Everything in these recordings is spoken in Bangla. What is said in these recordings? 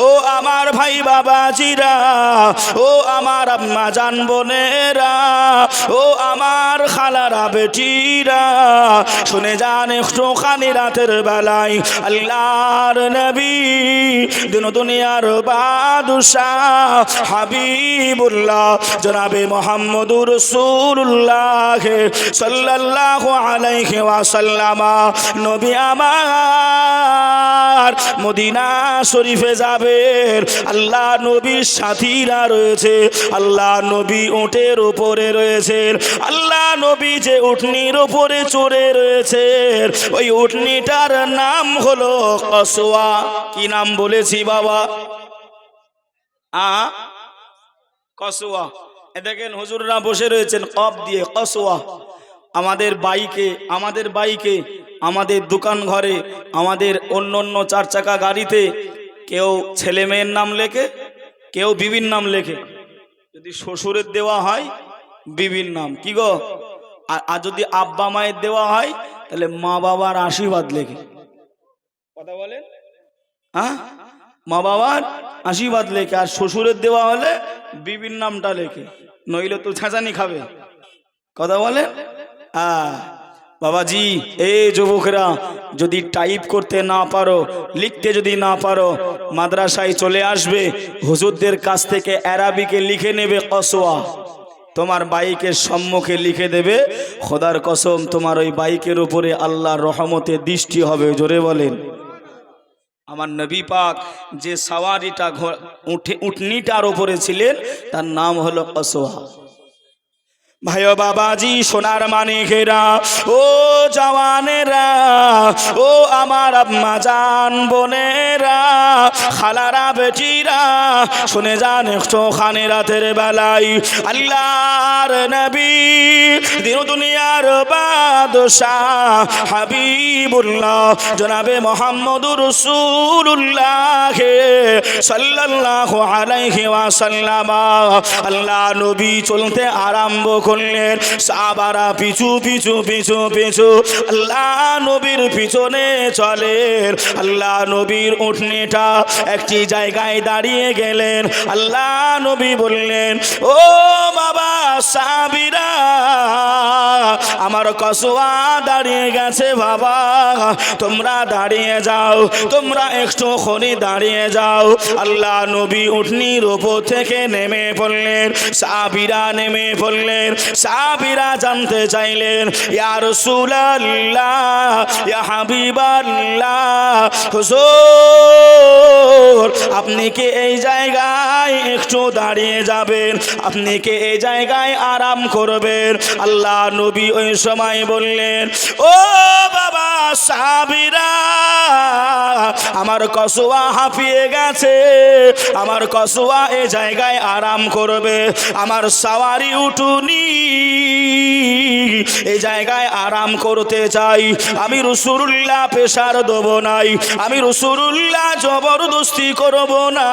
ও আমার ভাই বাবাজিরা, ও আমার আম্মা জান বোনেরা, ও আমার খালারা বেটিরা, শুনে যান একটুখানি রাতের বেলায় আল্লাহর নবী দিন দুনিয়ার বাদশাহ হাবিবুল্লাহ জনাবে মুহাম্মদুর রাসূলুল্লাহ সাল্লাল্লাহু আলাইহি ওয়াসাল্লাম নবী আমার মদিনা শরীফে যাবেন। আল্লাহ নবীর সাথীরা রয়েছে, আল্লাহ নবী উটের উপরে রয়েছেন, আল্লাহ নবী যে উটনির উপরে চড়ে রয়েছেন ওই উটনিটার নাম হলো কসওয়া। কি নাম বলেছি বাবা? কসওয়া। দেখেন হুজুররা বসে রয়েছেন কব দিয়ে, কসওয়া। আমাদের বাইকে আমাদের দোকান ঘরে, আমাদের অন্য অন্য চার চাকা গাড়িতে কেউ ছেলে মেয়ের নাম লেখে, কেউ বিবির নাম লেখে। যদি শ্বশুরের দেওয়া হয় বিবির নাম, কি গো? আর যদি আব্বা মায়ের দেওয়া হয় তাহলে মা বাবার আশীর্বাদ লেখে। কথা বলেন? হ্যাঁ, মা বাবার আশীর্বাদ লেখে। আর শ্বশুরের দেওয়া হলে বিবির নামটা লেখে, নইলে তো ছেঁচানি খাবে। কথা বলেন? বাবাজি, এই যুবকরা যদি টাইপ করতে না পারো, লিখতে যদি না পারো, মাদ্রাসায় চলে আসবে, হুজুরদের কাছ থেকে আরবিকে লিখে নেবে কসওয়া, তোমার বাইকের সম্মুখে লিখে দেবে। খোদার কসম তোমার ওই বাইকের উপরে আল্লাহর রহমতে দৃষ্টি হবে। জোরে বলেন। আমার নবী পাক যে সাওয়ারিটা উটনিটার উপরে ছিলেন তার নাম হলো কসওয়া। ভাই ও বাবাজি, সোনার মানিকেরা, ও জওয়ানেরা, ও আমার আম্মা জান বোনেরা, খালারা বেটিরা, শুনে যান একটুখানি রাতের বেলায় আল্লাহর নবী দিন দুনিয়ার বাদশাহ হাবিবুল্লাহ জনাবে মুহাম্মদুর রাসূলুল্লাহ সাল্লাল্লাহু আলাইহি ওয়াসাল্লাম আল্লাহ নবী চলতে আরম্ভ করলেন। সাহাবারা পিছু পিছু পিছু পিছু আল্লাহ নবীর পিছনে চলেন। আল্লাহ নবীর উটনিটা একটি জায়গায় দাঁড়িয়ে গেলেন। আল্লাহ নবী বললেন, ও বাবা সাহাবীরা, আমার কসওয়া দাঁড়িয়ে গেছে বাবা, তোমরা দাঁড়িয়ে যাও, তোমরা একটুখানি দাঁড়িয়ে যাও। আল্লাহ নবী উটনির উপর থেকে নেমে পড়লেন, সাহাবীরা নেমে পড়লেন। সাহাবীরা জানতে চাইলেন, ইয়া রাসূলুল্লাহ, ইয়া হাবিবাল্লাহ, হুজুর আপনি কি এই জায়গায় একটু দাঁড়িয়ে যাবেন? আপনি কি এই জায়গায় আরাম করবেন? আল্লাহ নবী ওই সময় বললেন, ও বাবা সাহাবীরা, আমার কসওয়া হাঁপিয়ে গেছে, আমার কসওয়া এই জায়গায় আরাম করবে, আমার সাওয়ারি উটুনি এই জায়গায় আরাম করতে চাই। আমি রাসূলুল্লাহ প্রেসার দেব নাই, আমি রাসূলুল্লাহ জবরদস্তি করব না,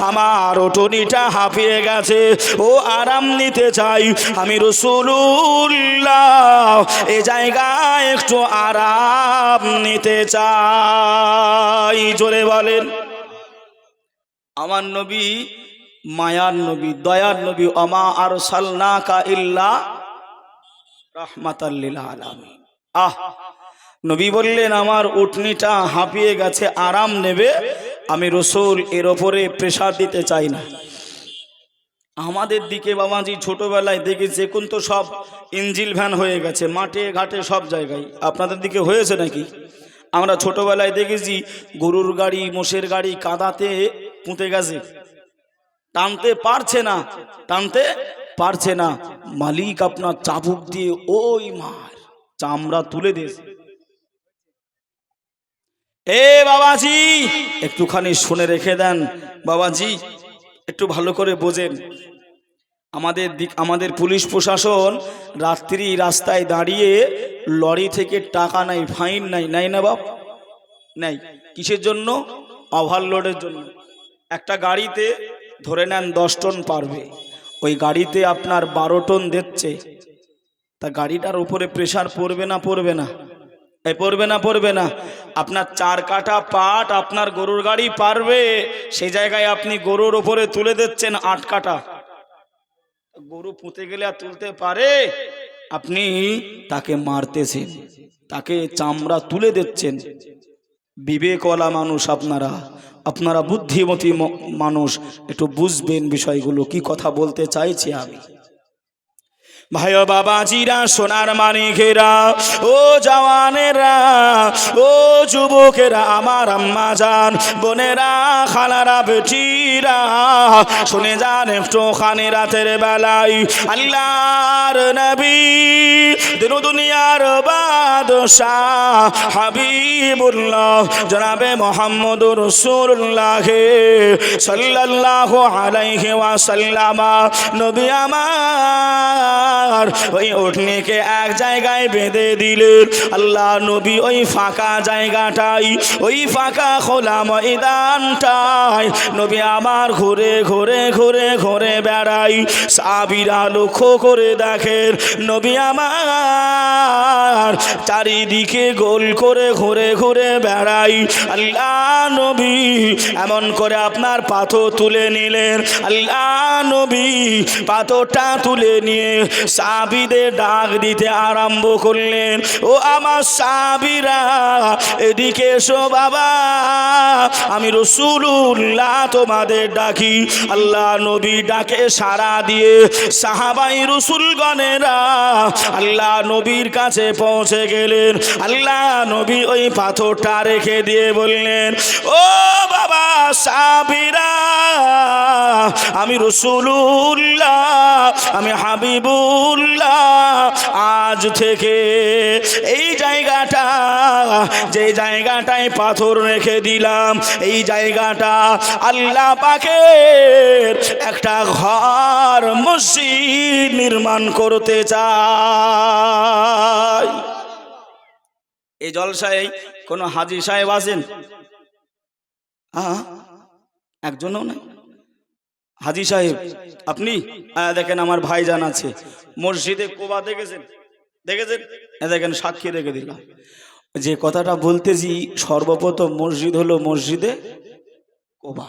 আমার উটুনিটা হাঁপিয়ে গেছে, ও আরাম নিতে চাই, আমি রাসূলুল্লাহ এই জায়গায় একটু আরাম নিতে চাই। জোরে বলেন। আমার নবী মায়ার নবী, দয়ার নবী, ওমা আরসালনাকা ইল্লা রাহমাতাল লিল আলামিন। নবী বললেন, আমার উটনিটা হাঁপিয়ে গেছে, আরাম নেবে, আমি রাসূল এর ওপরে প্রেসার দিতে চাই না। আমাদের দিকে বাবাজি ছোটবেলায় দেখেছি, এখন তো সব ইঞ্জিল ভ্যান হয়ে গেছে, মাঠে ঘাটে সব জায়গায়। আপনাদের দিকে হয়েছে নাকি? আমরা ছোটবেলায় দেখেছি গরুর গাড়ি, মোষের গাড়ি কাদাতে পুঁতে গেছে, টানতে পারছে না, টানতে পারছে না, মালিক আপনার চাবুক দিয়ে ওই মার চামড়া তুলে দিয়েছে। এ বাবাজি একটুখানি শুনে রেখে দেন, বাবাজি একটু ভালো করে বোঝেন। আমাদের পুলিশ প্রশাসন রাত্রি রাস্তায় দাঁড়িয়ে লরি থেকে টাকা নাই, ফাইন নাই, নাই না বাপ? নাই। কিসের জন্য? ওভারলোডের জন্য। একটা গাড়িতে ধরে নেন 10 টন পারবে, ওই গাড়িতে আপনার 12 টন দিচ্ছে, তা গাড়িটার উপরে প্রেসার পড়বে না? পড়বে না? এই পড়বে না, পড়বে না। আপনার 4 কাঠা পাট আপনার গরুর গাড়ি পারবে, সেই জায়গায় আপনি গরুর ওপরে তুলে দিচ্ছেন 8 কাঠা। গরু পুঁতে গেলে আর তুলতে পারে? আপনি তাকে মারতেছেন, তাকে চামড়া তুলে দিচ্ছেন। বিবেকওয়ালা মানুষ আপনারা, আপনারা বুদ্ধিমতী মানুষ, একটু বুঝবেন বিষয়গুলো, কি কথা বলতে চাইছি আমি। ভাই ও বাবাজিরা, সোনার মানিকেরা, ও জওয়ানেরা, ও যুবকেরা, আমার আম্মা জান, বোনেরা, খালারা, বেটিরা, শুনে যান একটু খানি রাতের বেলায় আল্লাহর নবী, দিন দুনিয়ার বাদশাহ হাবিবুল্লাহ জনাবে মুহাম্মদুর রাসূলুল্লাহ সাল্লাল্লাহু আলাইহি ওয়াসাল্লাম, নবী আমার ওই উটনিকে এক জায়গায় বেঁধে দিলেন। আল্লাহ নবী ওই ফাঁকা জায়গাটাই, ওই ফাঁকা খোলা ময়দানটাই নবী আমার ঘুরে ঘুরে ঘুরে ঘুরে বেড়াই। সাহাবীরা লক্ষ্য করে দেখেন নবী আমার চারিদিকে গোল করে ঘুরে ঘুরে বেড়াই। আল্লাহ নবী এমন করে আপনার পাথর তুলে নিলেন। আল্লাহ নবী পাথরটা তুলে নিয়ে সাহাবীদের ডাক দিতে আরম্ভ করলেন, ও আমার সাহাবীরা এদিকে এসো বাবা, আমি রাসূলুল্লাহ তোমাদের ডাকি। আল্লাহ নবী ডাকে সাড়া দিয়ে সাহাবাই রাসূলগণেরা আল্লাহ নবীর কাছে পৌঁছে গেলেন। আল্লাহ নবী ওই পাথরটা রেখে দিয়ে বললেন, ও বাবা সাহাবীরা, আমি রাসূলুল্লাহ, আমি হাবিবুল্লাহ, আজ থেকে এই জায়গাটা, যে জায়গাটায় পাথর রেখে দিলাম, এই জায়গাটা আল্লাহ পাকের একটা ঘর, মসজিদ নির্মাণ করতে চাই। এই জলসায় কোনো হাজী সাহেব আছেন? একজনও নাই। হাজী সাহেব আপনি? দেখেন আমার ভাইজান আছে। মসজিদে কোবা দেখেছেন? দেখেছেন? দেখেন সাক্ষী রেখে দিলাম। যে কথাটা বলতেছি, সর্বপ্রথম মসজিদ হলো মসজিদে কোবা।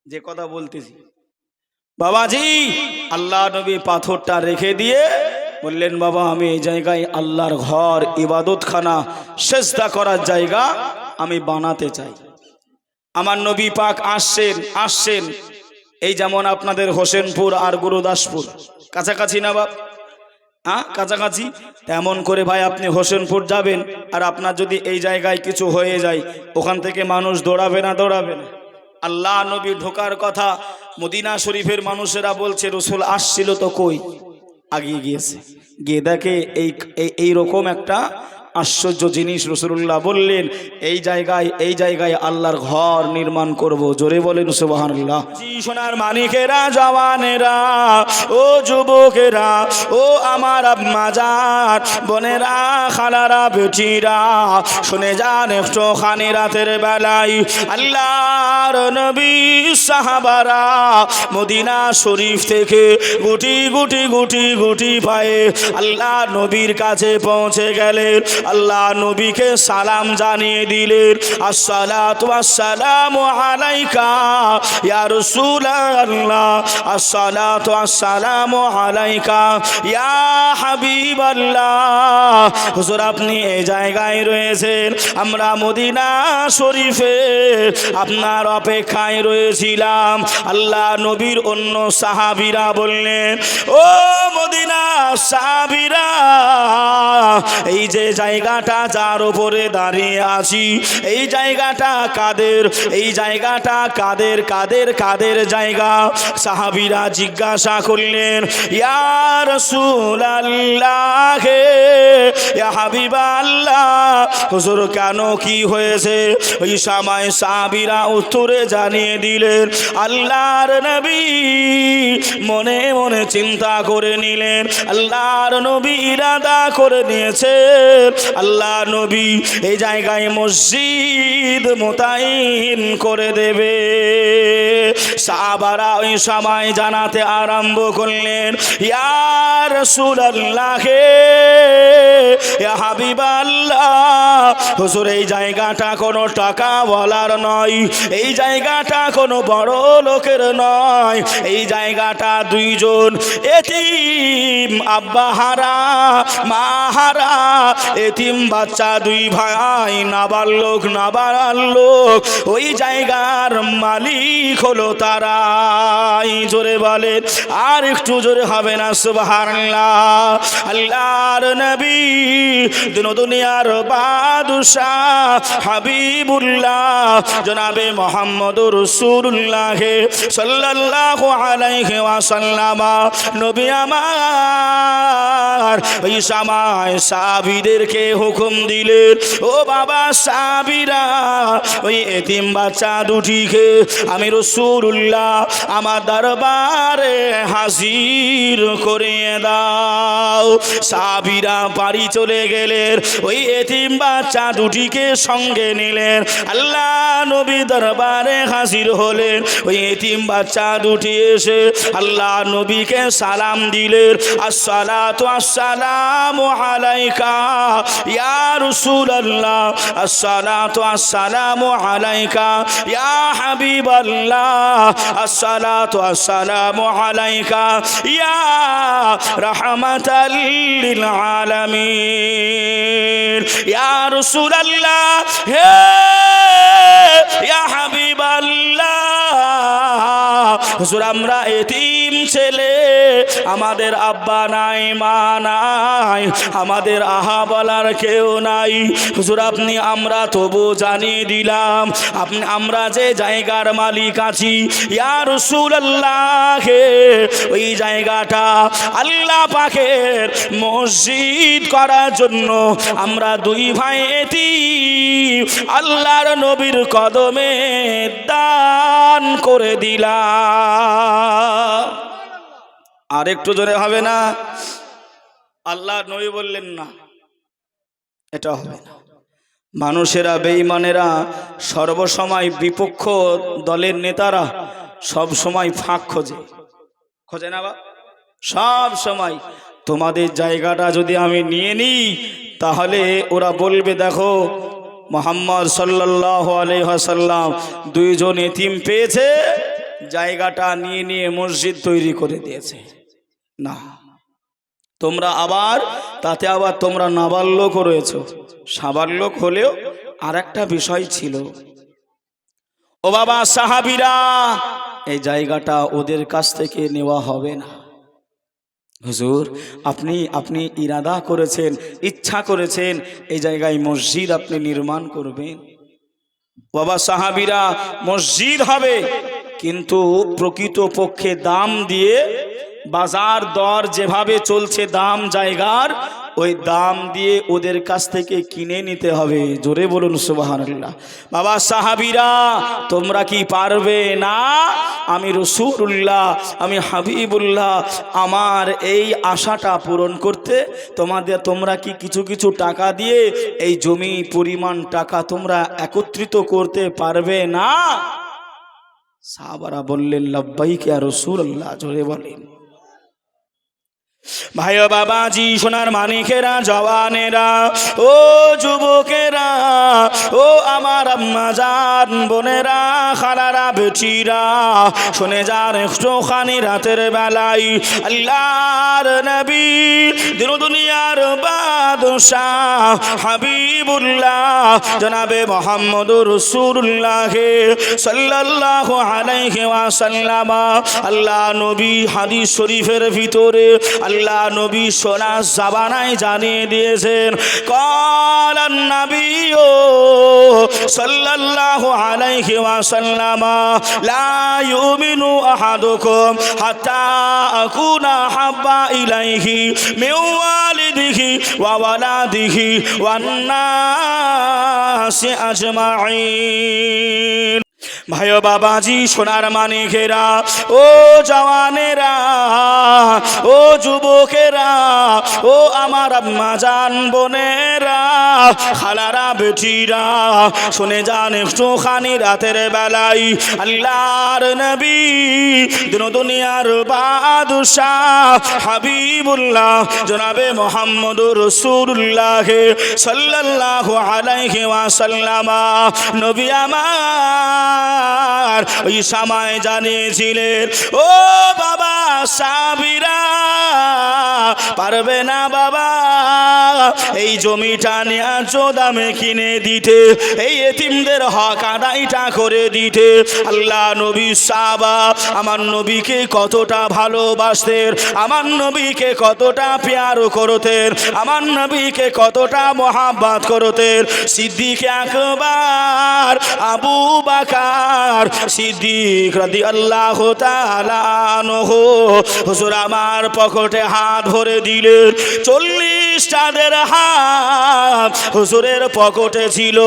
যে কথা বলতেছি বাবাজি, আল্লাহ নবী পাথরটা রেখে দিয়ে বললেন, বাবা আমি এই জায়গায় আল্লাহর ঘর, ইবাদতখানা, সেজদা করার জায়গা আমি বানাতে চাই। আমার নবী পাক আসছেন এই যেমন আপনাদের হোসেনপুর আর গুরুদাসপুর কাছাকাছি না বাপ? কাছাকাছি। তেমন করে ভাই আপনি হোসেনপুর যাবেন, আর আপনার যদি এই জায়গায় কিছু হয়ে যায়, ওখান থেকে মানুষ দৌড়াবে না? দৌড়াবে না। আল্লাহ নবী ঢোকার কথা মদিনা শরীফের মানুষেরা বলছে, রসুল আসছিল তো কই? আগিয়ে গিয়েছে। গিয়ে দেখে এই রকম একটা আশ্চর্য জিনিস। রাসূলুল্লাহ বললেন, এই জায়গায় আল্লাহর ঘর নির্মাণ করব। জোরে বলেন সুবহানাল্লাহ। জি সোনার মানিকেরা, জওয়ানেরা, ও যুবকেরা, ও আমার আম্মা জান, বোনেরা, খালারা, বেটিরা, শুনে যান একটু খানি রাতের বেলায় আল্লাহর নবী সাহাবারা মদিনা শরীফ থেকে গুটি গুটি গুটি গুটি পায়ে আল্লাহ নবীর কাছে পৌঁছে গেলেন। আল্লাহ নবীকে সালাম জানিয়ে দিলেন, আসসালাতু আসসালামু আলাইকা ইয়া রাসূলুল্লাহ, আসসালাতু আসসালামু আলাইকা ইয়া হাবিবাল্লাহ। হুজুর আপনি এই জায়গায় রয়েছেন, আমরা মদিনা শরীফে আপনার অপেক্ষায় রয়েছিলাম। আল্লাহ নবীর অন্য সাহাবীরা বললেন, ও মদিনা সাহাবীরা, এই যে জায়গাটা যার উপরে দাঁড়িয়ে আছি, এই জায়গাটা কাদের? এই জায়গাটা কাদের কাদের কাদের জায়গা? সাহাবীরা জিজ্ঞাসা করলেন, ইয়া রাসূলুল্লাহ, ইয়া হাবিবাল্লাহ, হুজুর কেন, কি হয়েছে? ওই সময় সাহাবীরা উত্তরে জানিয়ে দিলেন, আল্লাহর নবী মনে মনে চিন্তা করে নিলেন, আল্লাহর নবী ইরাদা করে নিয়েছে আল্লাহ নবী এই জায়গায় মসজিদ মোতায়েন করে দেবে। সাহাবারা ওই সময় জানাতে আরম্ভ করলেন, ইয়া রাসূলুল্লাহ, ইয়া হাবিবাল্লাহ, হুজুর এই জায়গাটা কোনো টাকা বলার নয়, এই জায়গাটা কোনো বড় লোকের নয়, এই জায়গাটা দুইজন এতিম, আব্বা হারা মা হারা এতিম বাচ্চা, দুই ভাই নাবালক নাবালক, ওই জায়গার মালিক হলো তারাই। জোরে বলেন, আর একটু জোরে হবে না সুবহানাল্লাহ। আল্লাহর নবী দিন দুনিয়ার বাদশাহ হাবিবুল্লাহ জনাবে মুহাম্মদুর রাসূলুল্লাহ সাল্লাল্লাহু আলাইহি ওয়াসাল্লাম নবী আমার ওই সময় সাহাবীদেরকে হুকুম দিলেন, ও বাবা সাহাবীরা, ওই এতিম বাচ্চা দুটিকে আমি রাসূলুল্লাহ আমার দরবারে হাজির করে দাও। সাহাবীরা বাড়ি চলে গেলেন, ওই এতিম বাচ্চা দুটিকে সঙ্গে নিলেন, আল্লাহ নবী দরবারে হাজির হলেন। ওই এতিম বাচ্চা দুটি এসে আল্লাহ নবীকে সালাম দিলেন, আসসালাতু আসসালামু আলাইকা ইয়া রাসূলুল্লাহ, আসসালাতু আসসালামু আলাইকা ইয়া হাবিবাল্লাহ, আসসালাতু আসসালামু আলাইকা ইয়া রাহমাতাল লিল আলামিন, ইয়া রাসূলুল্লাহ, হে ইয়া হাবিবাল্লাহ, হুজুর আমরা এতিম ছেলে, আমাদের আব্বা নাই মা নাই, আমাদের আহা বলার কেউ নাই, হুজুর আপনি আমরা তবু জানিয়ে দিলাম আপনি আমরা যে জায়গার মালিক আছি, ইয়া রাসূলুল্লাহ ওই জায়গাটা আল্লাহ পাকের মসজিদ করার জন্য আমরা দুই ভাই এতিম আল্লাহর নবীর কদমে দান করে দিলাম। আর একটু জোরে হবে না? আল্লাহ নবী বললেন না, এটা হবে না। মানুষেরা বেঈমানেরা সর্বসময় বিপক্ষ দলের নেতারা সব সময় ফাঁক খোঁজে না বা সব সময় তোমাদের জায়গাটা যদি আমি নিয়ে নিই তাহলে ওরা বলবে দেখো মুহাম্মদ সাল্লাল্লাহু আলাইহি ওয়াসাল্লাম দুইজন এতিম পেয়েছে, জায়গাটা নিয়ে নিয়ে মসজিদ তৈরি করে দিয়েছে। না, তোমরা আবার তাতে আবার তোমরা নাবালক রয়েছো, সাবালক হলেও আর একটা বিষয় ছিল, ও বাবা সাহাবীরা এই জায়গাটা ওদের কাছ থেকে নেওয়া হবে না। হুজুর আপনি ইরাদা করেছেন, ইচ্ছা করেছেন এই জায়গায় মসজিদ আপনি নির্মাণ করবেন। বাবা সাহাবীরা মসজিদ হবে, কিন্তু প্রকৃত পক্ষে দাম দিয়ে বাজার দর যেভাবে চলছে দাম জায়গার, ওই দাম দিয়ে ওদের কাছ থেকে কিনে নিতে হবে। জোরে বলুন সুবহানাল্লাহ। বাবা সাহাবীরা তোমরা কি পারবে না? আমি রাসূলুল্লাহ, আমি হাবিবুল্লাহ, আমার এই আশাটা পূরণ করতে তোমরা কি কিছু কিছু টাকা দিয়ে এই জমি পরিমাণ টাকা তোমরা একত্রিত করতে পারবে না? সাহাবারা বললেন লাব্বাইক ইয়া রাসূলুল্লাহ। জোরে বলেন। ভাই ও বাবাজি, সোনার মানিকেরা, জওয়ানেরা, ও যুবকেরা, ও আমার আম্মা জান বোনেরা, খালারা, বেটিরা, শুনে যান একটুখানি রাতের বেলায় আল্লাহর নবী দিন দুনিয়ার বাদশাহ হাবিবুল্লাহ জনাবে মুহাম্মদুর রাসূলুল্লাহ সাল্লাল্লাহু আলাইহি ওয়াসাল্লাম, আল্লাহ নবী হাদিস শরীফের ভিতরে আল্লাহ নবী সোনা জাবানায় জানিয়ে দিয়েছেন, কালান নবী সাল্লাল্লাহু আলাইহি ওয়াসাল্লাম, লা ইউমিনু আহাদুকুম হাত্তা আকুনা হাব্বা ইলাইহি মিন ওয়ালিদিহি ওয়া ওয়ালাদিহি ওয়ান নাসি আজমাইন। ভাই ও বাবাজি সোনার মানিকেরা, ও জওয়ানেরা, ও যুবকেরা, ও আমার আম্মা জান বোনেরা, খালারা বেটিরা, শুনে যান একটুখানি রাতের বেলায় আল্লাহর নবী দিন দুনিয়ার বাদশাহ হাবিবুল্লাহ জনাবে মুহাম্মদুর রাসূলুল্লাহ সাল্লাল্লাহু আলাইহি ওয়াসাল্লাম নবী আমার ওই সময় জানিয়েছিলেন, ও বাবা সাবিরা, পারবে না বাবা এই জমিটা ন্যায্য দামে কিনে দিতে, এই এতিমদের হক আদায়টা করে দিতে। আল্লাহ নবী সাহাবা আমার নবীকে কতটা ভালোবাসতেন, আমার নবীকে কতটা প্যার করতেন, আমার নবীকে কতটা মোহাব্বত করতেন। সিদ্দিক আকবার আবু বকর সিদ্দিক রাদিয়াল্লাহু তাআলা আনহু হুজুর আমার পকেটে হাত ভরে দিলেন। 40 টাকার হাম হুজুরের পকেটে ছিল,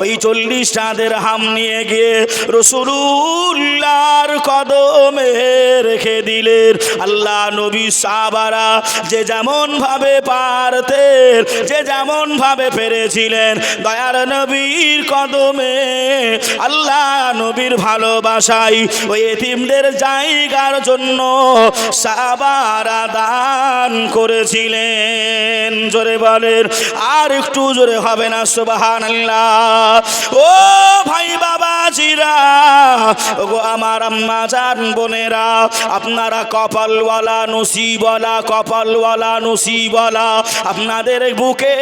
ওই 40 টাকার হাম নিয়ে গিয়ে রাসূলুল্লাহর কদমে রেখে দিলেন। আল্লাহ নবী সাহাবারা যে যেমন ভাবে পারতেন, যে যেমন ভাবে পেরেছিলেন, দয়ার নবীর কদমে আল্লাহ নবীর ভালোবাসায় ওই এতিমদের জায়গার জন্য সাহাবারা দান করেছিলেন। জোরে বলেন, আর একটু জোরে হবে না সুবহানাল্লাহ। ও ভাই বাবাজিরা, ওগো আমার আম্মা জান বোনেরা, আপনারা কপালওয়ালা নসিবওয়ালা, কপালওয়ালা নসিবওয়ালা, আপনাদের বুকে